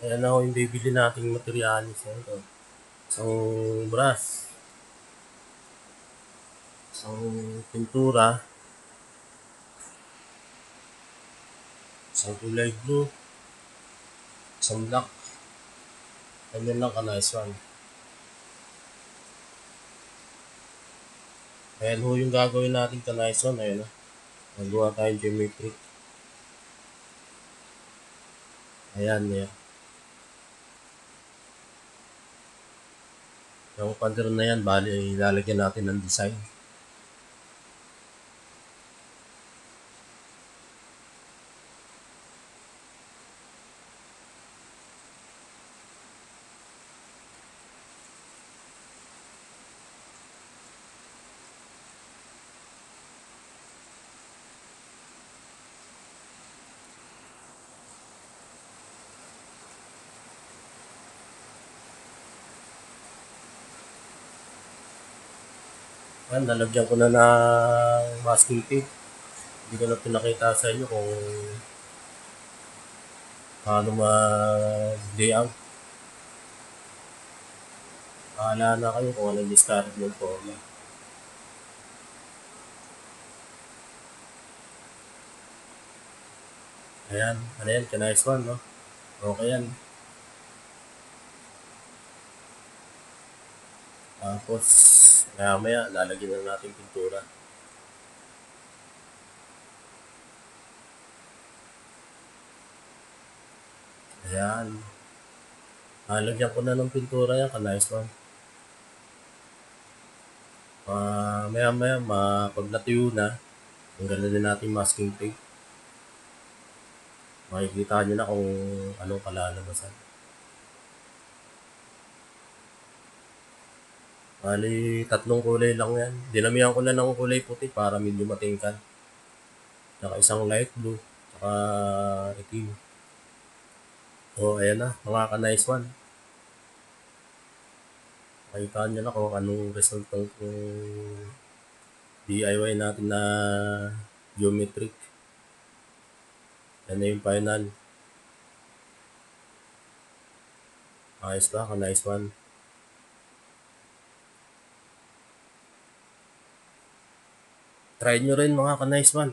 Ayan na yung bibili nating materialis. Ito. Isang brush. Isang pintura. Isang kulay blue. Isang black. Ganyan lang ka-nice one. Ayan ho yung gagawin natin ka-nice one. Ayan na. Nagawa tayong geometric. Ayan, ayan. Yung pattern na yan, bali ilalagyan natin ng design. Ayan, nalagyan ko na ng masking tape. Hindi ko na pinakita sa inyo kung paano mag-layout. Bahala na kayo kung anong discard yung forma. Ayan, ano yan, ka-nice one, no? Okay yan. Tapos, maya lalagyan na natin pintura. Ayan. Lalagyan ko na ng pintura yan, ka-nice one. Maya, pag natuyo na, tanggalin din natin masking tape. Makikita nyo na kung anong kalalabasan. Bali, tatlong kulay lang yan. Dinamihan ko na ng kulay puti para medyo matingkad. Saka isang light blue, saka itim. O, ayan na, mga ka-nice one. Makita nyo na kung anong result ng DIY natin na geometric. Yan na yung final. Ayos ba? Ka-nice one. Try nyo rin mga ka-nice one.